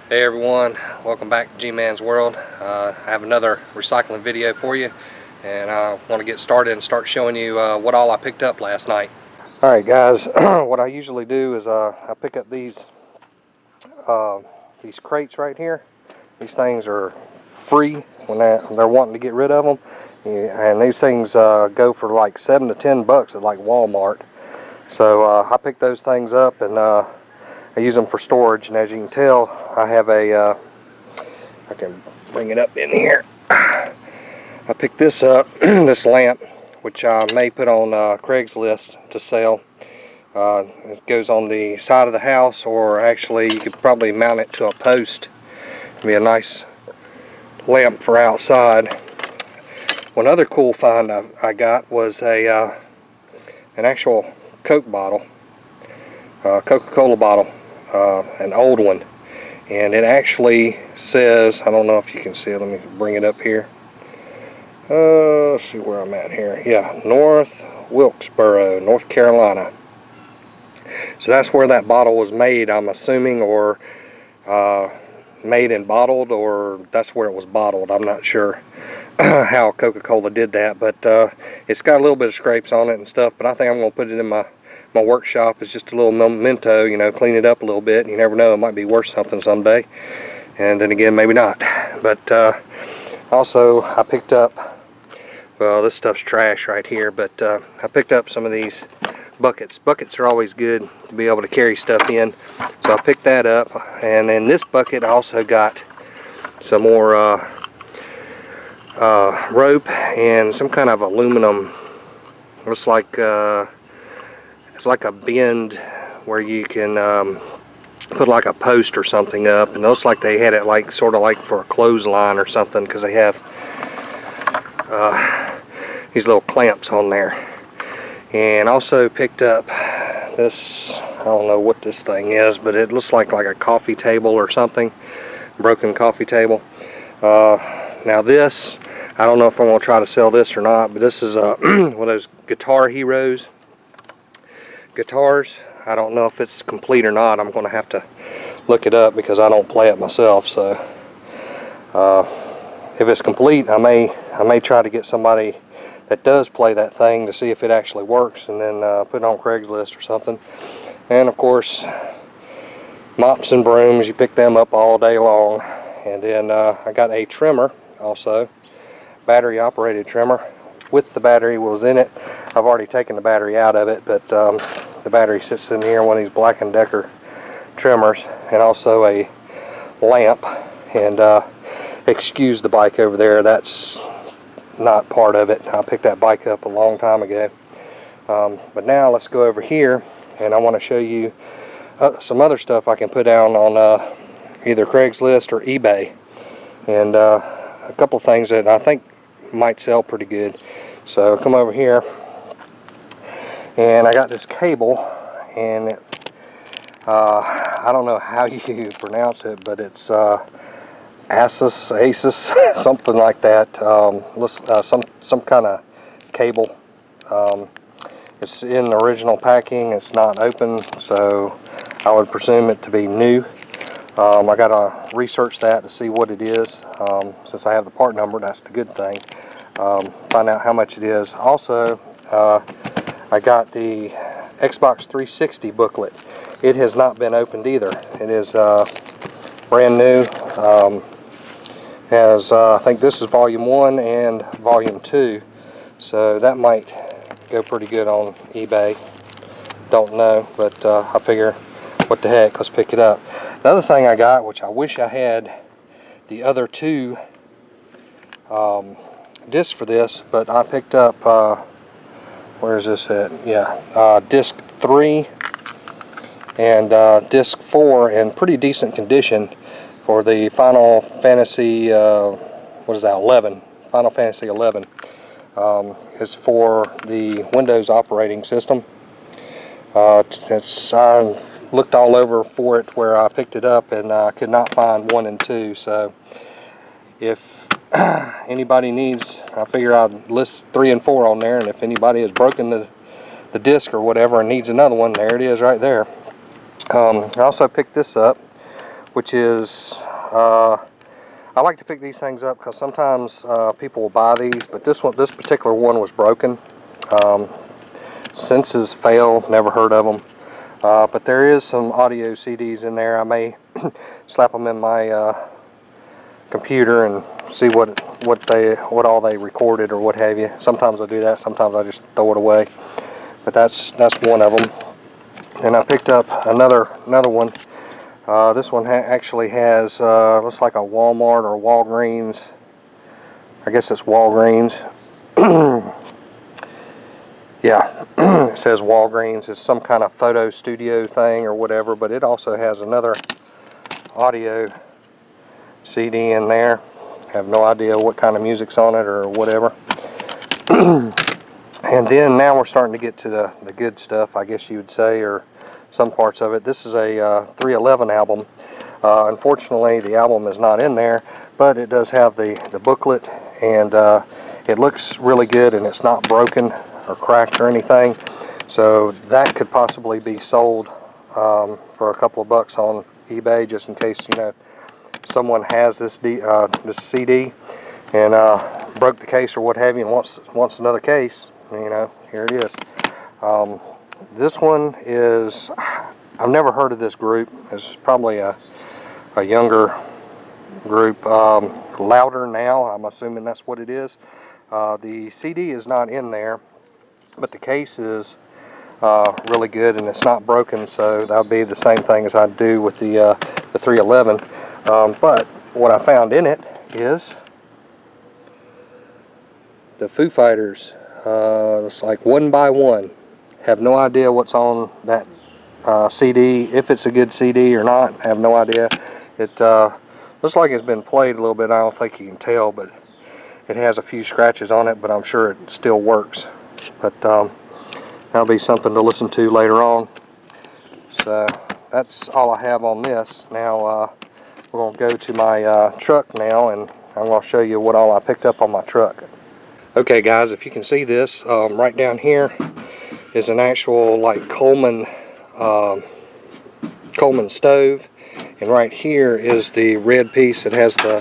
Hey everyone, welcome back to Gman's World. I have another recycling video for you, and I want to get started and start showing you what all I picked up last night. Alright guys, what I usually do is I pick up these crates right here. These things are free when they're wanting to get rid of them, and these things go for like $7 to $10 at like Walmart. So I picked those things up and I use them for storage, and as you can tell, I have a, I can bring it up in here. I picked this up, this lamp, which I may put on Craigslist to sell. It goes on the side of the house, or actually you could probably mount it to a post. It'd be a nice lamp for outside. One other cool find I got was an actual Coke bottle, Coca-Cola bottle. An old one, and it actually says, I don't know if you can see it, let me bring it up here. Let's see where I'm at here. Yeah, North Wilkesboro, North Carolina. So that's where that bottle was made, I'm assuming, or made and bottled, or that's where it was bottled. I'm not sure how Coca-Cola did that, but it's got a little bit of scrapes on it and stuff, but I think I'm going to put it in my workshop. It's just a little memento, you know, clean it up a little bit. You never know, it might be worth something someday, and then again maybe not. But also I picked up, well, this stuff's trash right here, but I picked up some of these buckets. Buckets are always good to be able to carry stuff in, so I picked that up. And in this bucket I also got some more rope and some kind of aluminum. Looks like it's like a bend where you can put like a post or something up, and it looks like they had it like sort of like for a clothesline or something, because they have these little clamps on there. And also picked up this, I don't know what this thing is, but it looks like a coffee table or something, broken coffee table. Now this, I don't know if I'm going to try to sell this or not, but this is one of those Guitar Heroes guitars. I don't know if it's complete or not. I'm going to have to look it up because I don't play it myself. So if it's complete, I may try to get somebody that does play that thing to see if it actually works, and then put it on Craigslist or something. And of course, mops and brooms, you pick them up all day long. And then I got a trimmer also, battery operated trimmer. With the battery was in it. I've already taken the battery out of it, but the battery sits in here, one of these Black & Decker trimmers, and also a lamp. And excuse the bike over there, that's not part of it. I picked that bike up a long time ago. But now let's go over here, and I want to show you some other stuff I can put down on either Craigslist or eBay, and a couple of things that I think might sell pretty good. So come over here, and I got this cable, and it, I don't know how you pronounce it, but it's Asus something like that. Some kind of cable. It's in the original packing. It's not open, so I would presume it to be new. I gotta research that to see what it is. Since I have the part number, that's the good thing. Find out how much it is. Also, I got the Xbox 360 booklet. It has not been opened either. It is brand new. I think this is volume 1 and volume 2, so that might go pretty good on eBay. Don't know, but I figure, what the heck, let's pick it up. The other thing I got, which I wish I had the other two discs for this, but I picked up, where is this at? Yeah, disc 3 and disc 4 in pretty decent condition for the Final Fantasy, what is that, 11? Final Fantasy 11. It's for the Windows operating system. I looked all over for it where I picked it up, and I could not find 1 and 2. So if anybody needs, I figure I'd list 3 and 4 on there, and if anybody has broken the disc or whatever and needs another one, there it is right there. I also picked this up, which is, I like to pick these things up because sometimes people will buy these, but this particular one was broken. Senses fail, never heard of them. But there is some audio CDs in there. I may slap them in my computer and see what all they recorded or what have you. Sometimes I do that. Sometimes I just throw it away. But that's one of them. And I picked up another one. This one actually has looks like a Walmart or Walgreens. I guess it's Walgreens. Yeah, it says Walgreens. It's some kind of photo studio thing or whatever, but it also has another audio CD in there. I have no idea what kind of music's on it or whatever. And then now we're starting to get to the good stuff, I guess you would say, or some parts of it. This is a 311 album. Unfortunately, the album is not in there, but it does have the booklet, and it looks really good, and it's not broken or cracked or anything, so that could possibly be sold for a couple of bucks on eBay, just in case, you know, someone has this CD and broke the case or what have you and wants another case. You know, here it is. This one is, I've never heard of this group. It's probably a younger group. Louder Now, I'm assuming that's what it is. The CD is not in there, but the case is really good, and it's not broken, so that would be the same thing as I'd do with the 311. But what I found in it is the Foo Fighters. It's like One by One. Have no idea what's on that CD, if it's a good CD or not. I have no idea. It looks like it's been played a little bit. I don't think you can tell, but it has a few scratches on it, but I'm sure it still works. But that'll be something to listen to later on. So that's all I have on this. Now we're going to go to my truck now, and I'm going to show you what all I picked up on my truck. Okay guys, if you can see this, right down here is an actual like Coleman stove, and right here is the red piece that has the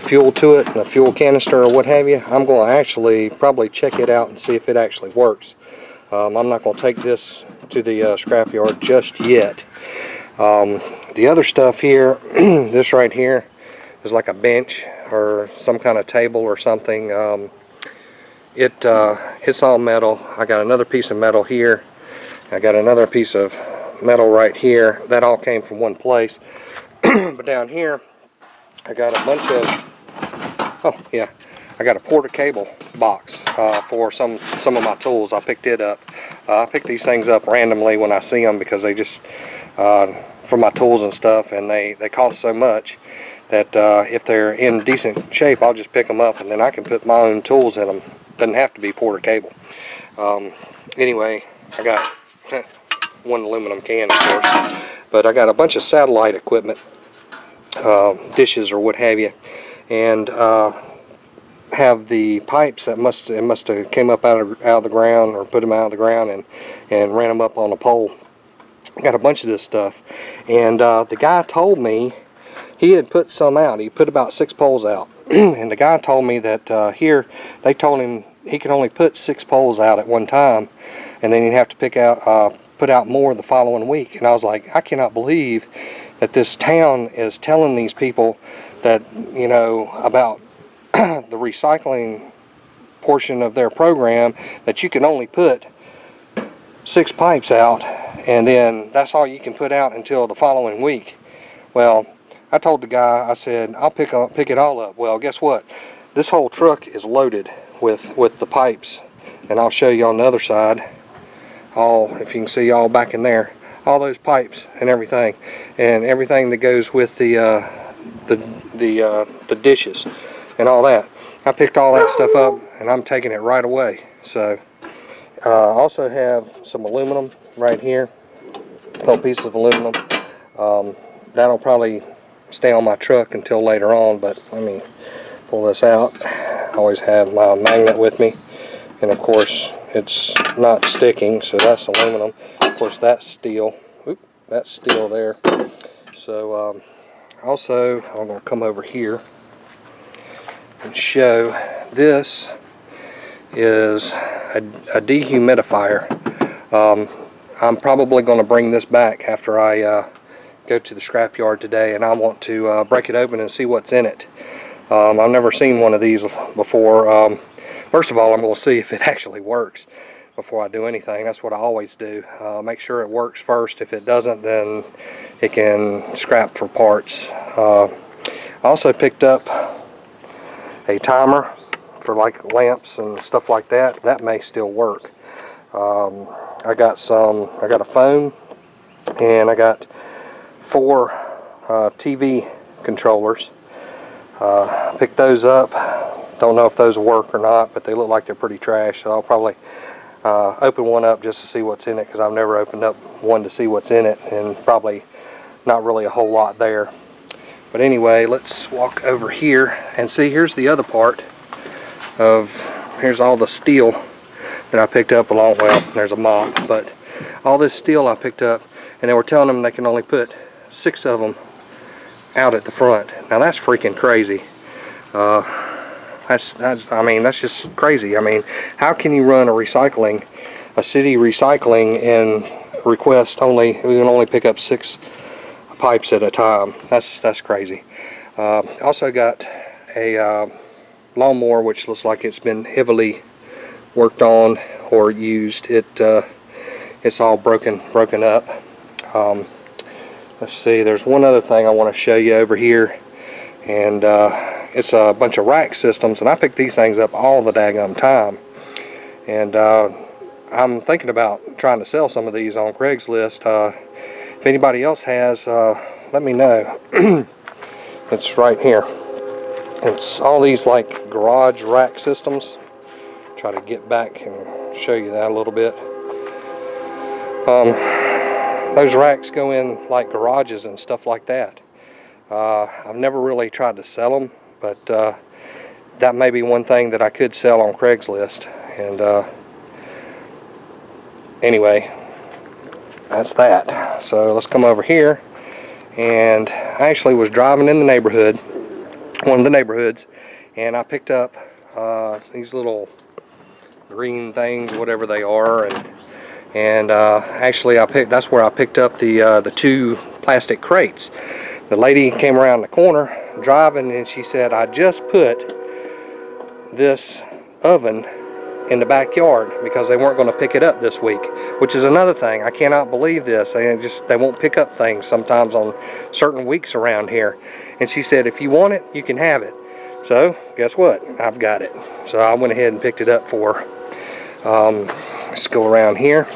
fuel to it, and the fuel canister or what have you. I'm going to actually probably check it out and see if it actually works. I'm not going to take this to the scrapyard just yet. The other stuff here, this right here is like a bench or some kind of table or something. It's all metal. I got another piece of metal here. I got another piece of metal right here. That all came from one place. But down here I got a bunch of, oh yeah, I got a Porter cable box for some of my tools. I picked it up. I pick these things up randomly when I see them, because they just for my tools and stuff, and they cost so much that if they're in decent shape, I'll just pick them up, and then I can put my own tools in them. Doesn't have to be Porter cable. Anyway, I got one aluminum can, of course, but I got a bunch of satellite equipment, dishes or what have you, and have the pipes that must have came up out of the ground, or put them out of the ground and ran them up on a pole. I got a bunch of this stuff, and the guy told me he had put some out. He put about 6 poles out, and the guy told me that here they told him he could only put 6 poles out at one time, and then he'd have to put out more the following week. And I was like, I cannot believe that this town is telling these people that, you know, about the recycling portion of their program, that you can only put 6 pipes out, and then that's all you can put out until the following week. Well, I told the guy, I said, I'll pick it all up. Well, guess what? This whole truck is loaded with the pipes, and I'll show you on the other side. If you can see all back in there, all those pipes and everything that goes with the dishes and all that. I picked all that stuff up, and I'm taking it right away. So I also have some aluminum right here, little pieces of aluminum. That'll probably stay on my truck until later on, but let me pull this out. I always have my magnet with me, and of course it's not sticking, so that's aluminum. Of course that's steel. Oop, that's steel there. So also I'm going to come over here and show this is a dehumidifier. I'm probably going to bring this back after I go to the scrapyard today, and I want to break it open and see what's in it. I've never seen one of these before. First of all, I'm going to see if it actually works before I do anything. That's what I always do. Make sure it works first. If it doesn't, then it can scrap for parts. I also picked up a timer for like lamps and stuff like that. That may still work. I got a phone, and I got 4 TV controllers. Picked those up. Don't know if those will work or not, but they look like they're pretty trash, so I'll probably open one up just to see what's in it, because I've never opened up one to see what's in it, and probably not really a whole lot there. But anyway, let's walk over here and see. Here's the other part of, here's all the steel that I picked up along, well, there's a mop, but all this steel I picked up, and they were telling them they can only put 6 of them out at the front. Now that's freaking crazy. I mean, that's just crazy. I mean, how can you run a city recycling and request we can only pick up 6 pipes at a time? That's crazy. Also got a lawnmower, which looks like it's been heavily worked on or used. It's all broken up. Let's see, there's one other thing I want to show you over here, and it's a bunch of rack systems, and I pick these things up all the daggum time, and I'm thinking about trying to sell some of these on Craigslist. If anybody else has, let me know. It's right here. It's all these like garage rack systems. Try to get back and show you that a little bit. Those racks go in like garages and stuff like that. I've never really tried to sell them, but that may be one thing that I could sell on Craigslist. And anyway, that's that. So let's come over here. And I actually was driving in the neighborhood, one of the neighborhoods, and I picked up these little green things, whatever they are, and actually that's where I picked up the 2 plastic crates. The lady came around the corner driving, and she said, I just put this oven in the backyard because they weren't going to pick it up this week, which is another thing. I cannot believe this. They won't pick up things sometimes on certain weeks around here. And she said, if you want it, you can have it. So guess what? I've got it. So I went ahead and picked it up for her. Let's go around here.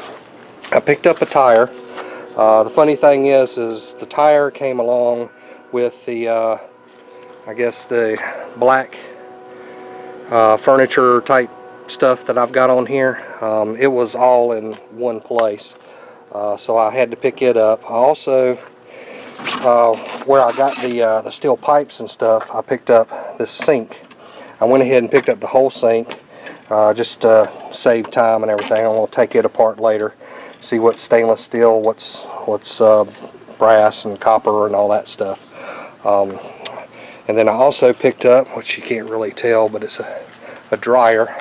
I picked up a tire. The funny thing is the tire came along with the I guess the black furniture type stuff that I've got on here. It was all in one place, so I had to pick it up. I also where I got the steel pipes and stuff, I picked up this sink. I went ahead and picked up the whole sink just to save time and everything. I'm going to take it apart later, see what's stainless steel, what's brass and copper and all that stuff. And then I also picked up, which you can't really tell, but it's a dryer.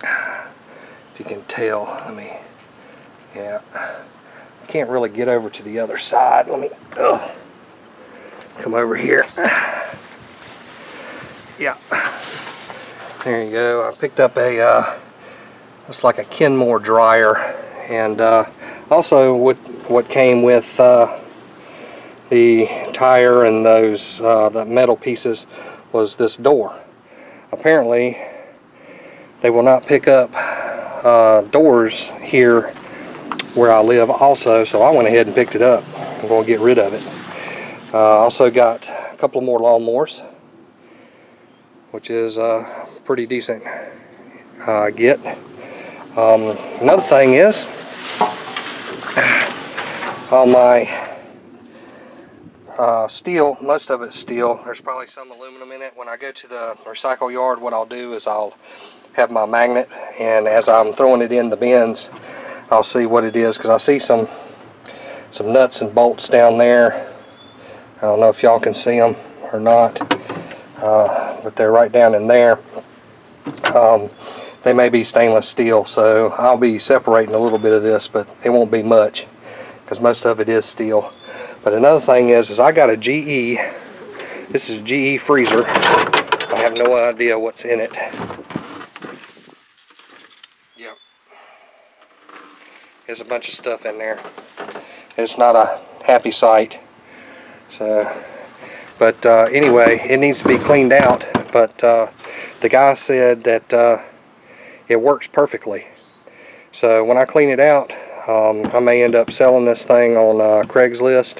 If you can tell, yeah, I can't really get over to the other side. Let me come over here. Yeah, there you go. I picked up it's like a Kenmore dryer, and also what came with the tire and those the metal pieces was this door. Apparently they will not pick up doors here where I live also, so I went ahead and picked it up. I'm going to get rid of it. Also got a couple more lawnmowers, which is pretty decent get. Another thing is on my steel, most of it's steel. There's probably some aluminum in it. When I go to the recycle yard, what I'll do is I'll have my magnet, and as I'm throwing it in the bins, I'll see what it is, because I see some some nuts and bolts down there. I don't know if y'all can see them or not, but they're right down in there. They may be stainless steel, so I'll be separating a little bit of this, but it won't be much because most of it is steel. But another thing is I got a GE. This is a GE freezer. I have no idea what's in it. Yep. There's a bunch of stuff in there. It's not a happy sight. So, but anyway, it needs to be cleaned out. But the guy said that it works perfectly. So when I clean it out, I may end up selling this thing on Craigslist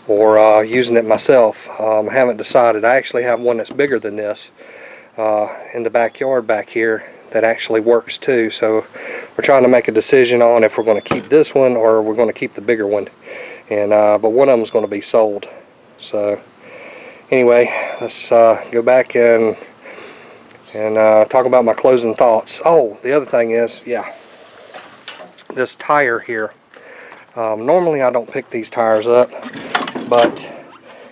or using it myself. I haven't decided. I actually have one that's bigger than this in the backyard back here that actually works too. So we're trying to make a decision on if we're going to keep this one or we're going to keep the bigger one. And but one of them is going to be sold. So anyway, let's go back and talk about my closing thoughts. Oh, the other thing is, yeah, this tire here. Normally I don't pick these tires up, but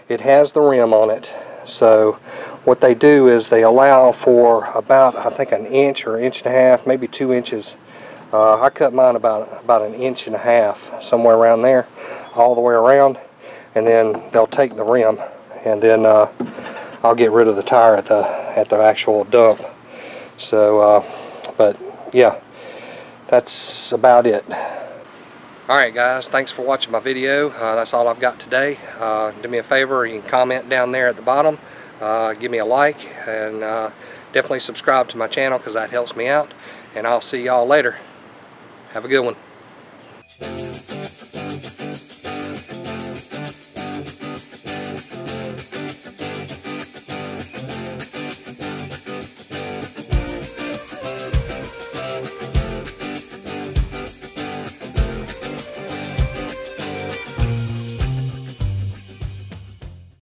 it has the rim on it. So what they do is they allow for about, I think, an inch or inch and a half, maybe 2 inches. I cut mine about an inch and a half, somewhere around there, all the way around, and then they'll take the rim, and then I'll get rid of the tire at the actual dump. So, but yeah, that's about it. Alright guys, thanks for watching my video. That's all I've got today. Do me a favor, you can comment down there at the bottom, give me a like, and definitely subscribe to my channel because that helps me out. And I'll see y'all later. Have a good one.